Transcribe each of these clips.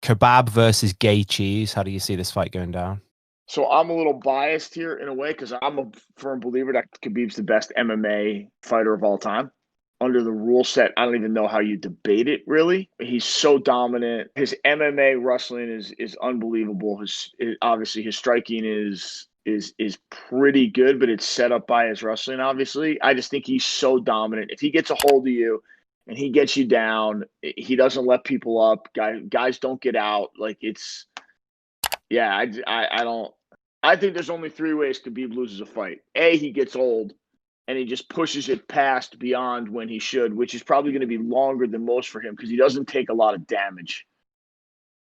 Kebab versus Gaethje. How do you see this fight going down? So I'm a little biased here in a way because I'm a firm believer that Khabib's the best MMA fighter of all time. Under the rule set, I don't even know how you debate it really. He's so dominant. His MMA wrestling is unbelievable. Obviously his striking is pretty good, but it's set up by his wrestling, obviously. I just think he's so dominant. If he gets a hold of you and he gets you down, he doesn't let people up. Guys don't get out. Like it's yeah, I don't. I think there's only three ways Khabib loses a fight. A, he gets old and he just pushes it past beyond when he should, which is probably going to be longer than most for him because he doesn't take a lot of damage.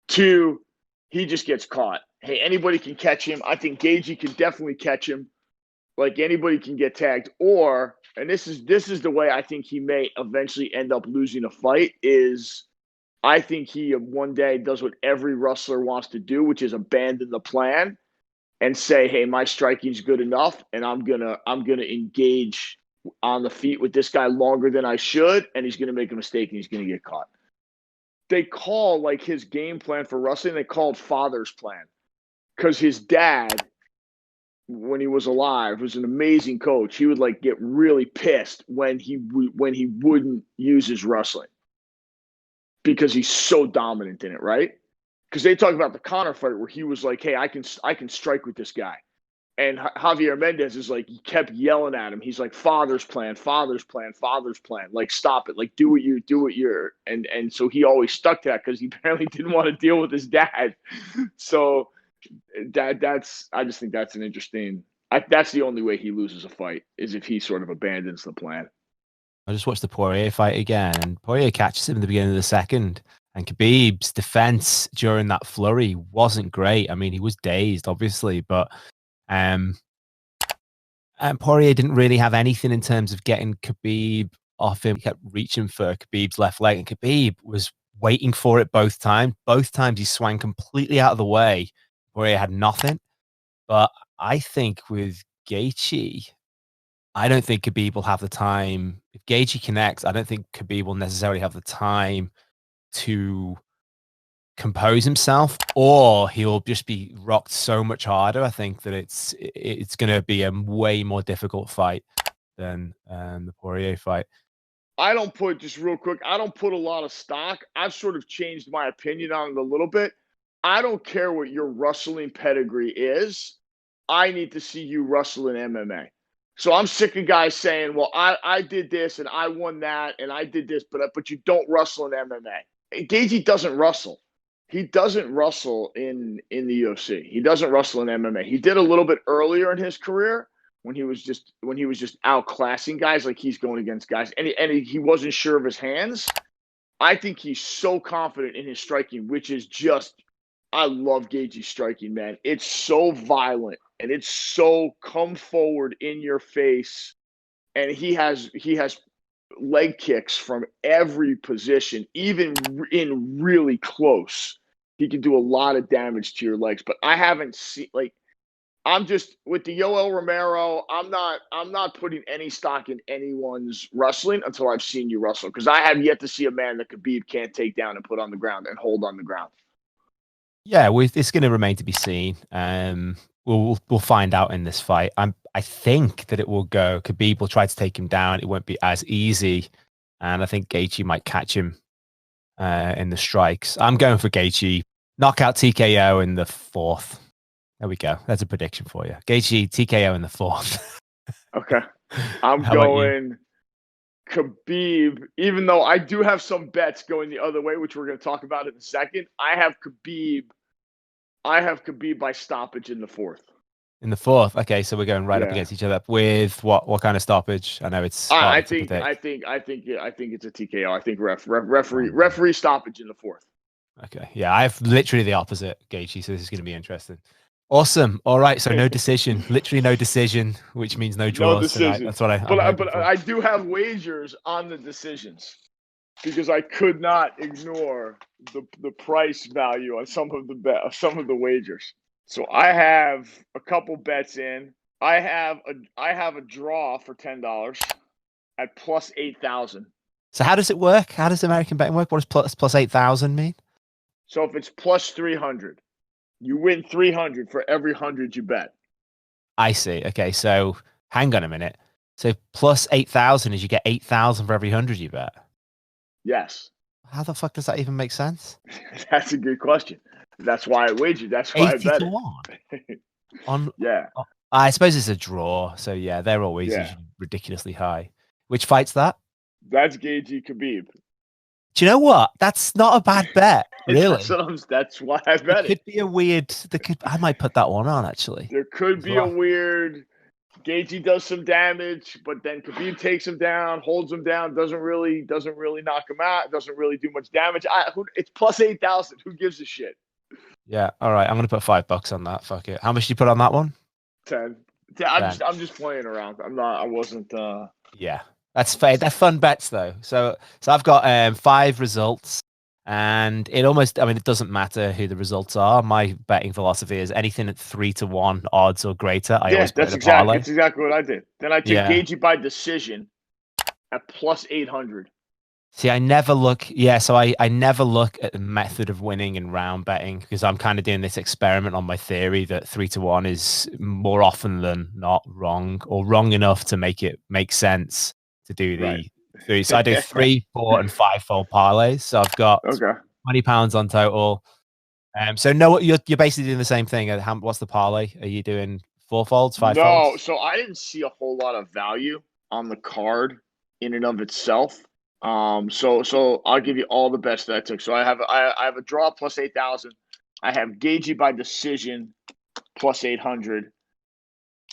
Two, he just gets caught. Hey, anybody can catch him. I think Gaethje can definitely catch him. Like anybody can get tagged. Or, and this is the way I think he may eventually end up losing a fight is I think he one day does what every wrestler wants to do, which is abandon the plan and say, "Hey, my striking's good enough, and I'm gonna engage on the feet with this guy longer than I should, and he's gonna make a mistake and he's gonna get caught." They call like his game plan for wrestling. They call it father's plan because his dad, when he was alive, was an amazing coach. He would like get really pissed when he wouldn't use his wrestling because he's so dominant in it, right? Because they talk about the Conor fight where he was like, "Hey, I can strike with this guy," and Javier Mendez is like, he kept yelling at him. He's like, "Father's plan, father's plan, father's plan. Like, stop it. Like, do what you're." And so he always stuck to that because he apparently didn't want to deal with his dad. So that's I just think that's an interesting. That's the only way he loses a fight is if he sort of abandons the plan. I just watched the Poirier fight again, and Poirier catches him in the beginning of the second. And Khabib's defense during that flurry wasn't great. I mean, he was dazed, obviously, but um, and Poirier didn't really have anything in terms of getting Khabib off him. He kept reaching for Khabib's left leg, and Khabib was waiting for it both times. Both times he swung completely out of the way. Poirier had nothing. But I think with Gaethje, I don't think Khabib will have the time. If Gaethje connects, I don't think Khabib will necessarily have the time to compose himself, or he'll just be rocked so much harder. I think that it's going to be a way more difficult fight than the Poirier fight. I don't put just real quick. I don't put a lot of stock. I've sort of changed my opinion on it a little bit. I don't care what your wrestling pedigree is. I need to see you wrestle in MMA. So I'm sick of guys saying, "Well, I did this and I won that and I did this, but you don't wrestle in MMA." Gaethje doesn't wrestle. He doesn't wrestle in the UFC. He doesn't wrestle in MMA. He did a little bit earlier in his career when he was just outclassing guys, like he's going against guys, and he wasn't sure of his hands. I think he's so confident in his striking, which is just I love Gaethje's striking, man. It's so violent and it's so come forward in your face, and he has leg kicks from every position, even in really close. He can do a lot of damage to your legs, but I haven't seen like I'm just with the Yoel Romero. I'm not putting any stock in anyone's wrestling until I've seen you wrestle because I have yet to see a man that Khabib can't take down and put on the ground and hold on the ground. Yeah, it's going to remain to be seen. We'll find out in this fight. I think that it will go. Khabib will try to take him down. It won't be as easy, and I think Gaethje might catch him in the strikes. I'm going for Gaethje knockout TKO in the fourth. There we go. That's a prediction for you. Gaethje TKO in the fourth. Okay, I'm How about you? going Khabib. Even though I do have some bets going the other way, which we're going to talk about in a second, I have Khabib. I have Khabib by stoppage in the fourth. In the fourth. Okay, so we're going right up Yeah, against each other with what kind of stoppage? I know it's I, I harder to think I predict. think I think yeah, I think it's a TKO. I think referee stoppage in the fourth. Okay. Yeah, I have literally the opposite, Gaethje, so this is going to be interesting. Awesome. All right, so no decision, literally no decision, which means no No draws tonight. decision. That's what But I'm I, hoping but for. I do have wagers on the decisions because I could not ignore the price value on some of the wagers. So I have a couple bets in. I have a draw for $10 at plus 8,000. So how does it work? How does American betting work? What does plus 8,000 mean? So if it's plus 300, you win 300 for every 100 you bet. I see. Okay, so hang on a minute. So plus 8,000 is you get 8,000 for every 100 you bet. Yes. How the fuck does that even make sense? That's a good question. That's why I wagered. That's why I 80 bet to it. 1 on. Yeah. I suppose it's a draw. So yeah, they're always usually ridiculously high. Which fight's that? That's Gaethje Khabib. Do you know what? That's not a bad bet, really. That's why I bet It could be a weird. I might put that one on actually. There could be a weird. Gaethje does some damage, but then Khabib takes him down, holds him down, doesn't really knock him out, doesn't really do much damage. It's plus 8,000. Who gives a shit? Yeah. All right. I'm gonna put $5 on that. Fuck it. How much did you put on that one? 10. I'm just playing around. I wasn't. Yeah, that's fair. They're fun bets though. So I've got 5 results, and it doesn't matter who the results are. My betting philosophy is anything at 3 to 1 odds or greater. I always put in a parlay. That's exactly what I did. Then I took Gaethje by decision at plus 800. See, I never look. Yeah, so I never look at the method of winning and round betting because I'm kind of doing this experiment on my theory that 3 to 1 is more often than not wrong, or wrong enough to make it make sense to do the 3. So I do 3, 4, and 5-fold parlays. So I've got £20 on total. So no, you're basically doing the same thing. What's the parlay? Are you doing 4-folds, 5-folds? No, so I didn't see a whole lot of value on the card in and of itself. So I'll give you all the best that I took. So I have a draw plus 8,000. I have Gaethje by decision plus 800.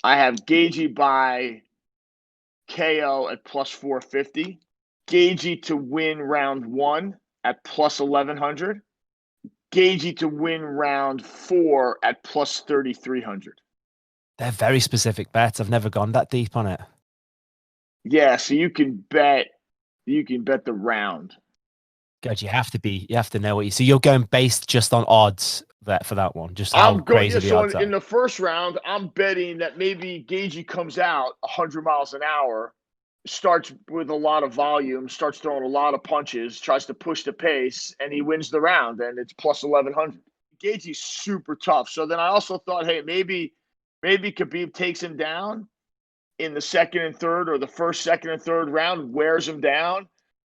I have Gaethje by KO at plus 450. Gaethje to win round 1 at plus 1,100. Gaethje to win round 4 at plus 3,300. They're very specific bets. I've never gone that deep on it. Yeah, so you can bet the round. God, you have to know what so you're going based just on odds for that one. Just how crazy the odds are. In the first round, I'm betting that maybe Gaethje comes out 100 miles an hour, starts with a lot of volume, starts throwing a lot of punches, tries to push the pace, and he wins the round, and it's plus 1,100. Gaethje's super tough. So then I also thought, hey, maybe Khabib takes him down in the second and third, or the first, second, and third round, wears him down,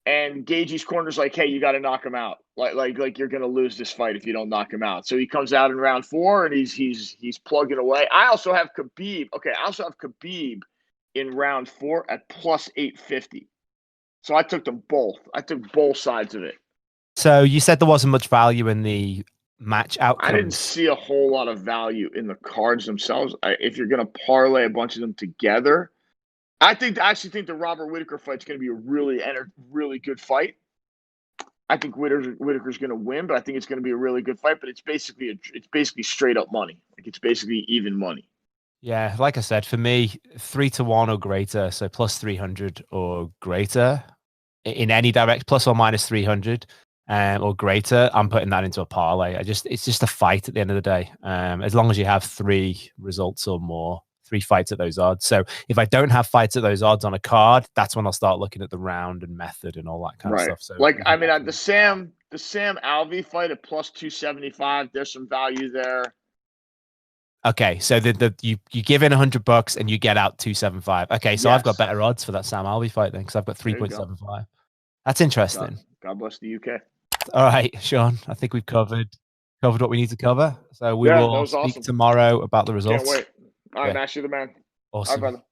and Gaethje's corner's like, hey, you got to knock him out. Like you're going to lose this fight if you don't knock him out. So he comes out in round 4, and he's plugging away. I also have Khabib. Okay, I also have Khabib in round 4 at plus 850. So I took them both. I took both sides of it. So you said there wasn't much value in the match outcomes. I didn't see a whole lot of value in the cards themselves. If you're going to parlay a bunch of them together, I actually think the Robert Whittaker fight's going to be a really good fight. I think Whittaker's going to win, but I think it's going to be a really good fight. But it's basically straight up money. Like it's basically even money. Yeah, like I said, for me, 3 to 1 or greater, so plus 300 or greater in any direct, plus or minus 300 or greater. I'm putting that into a parlay. It's just a fight at the end of the day. As long as you have 3 results or more. 3 fights at those odds. So if I don't have fights at those odds on a card, that's when I'll start looking at the round and method and all that kind of stuff. So the Sam Alvey fight at plus 275, there's some value there. Okay, so you give in $100 and you get out 275. Okay, so I've got better odds for that Sam Alvey fight then because I've got 3.75. That's interesting. God bless the UK. All right, Sean, I think we've covered what we need to cover. So we will speak tomorrow about the results. Can't wait. All right, Mash, you're the man. Awesome. All right, brother.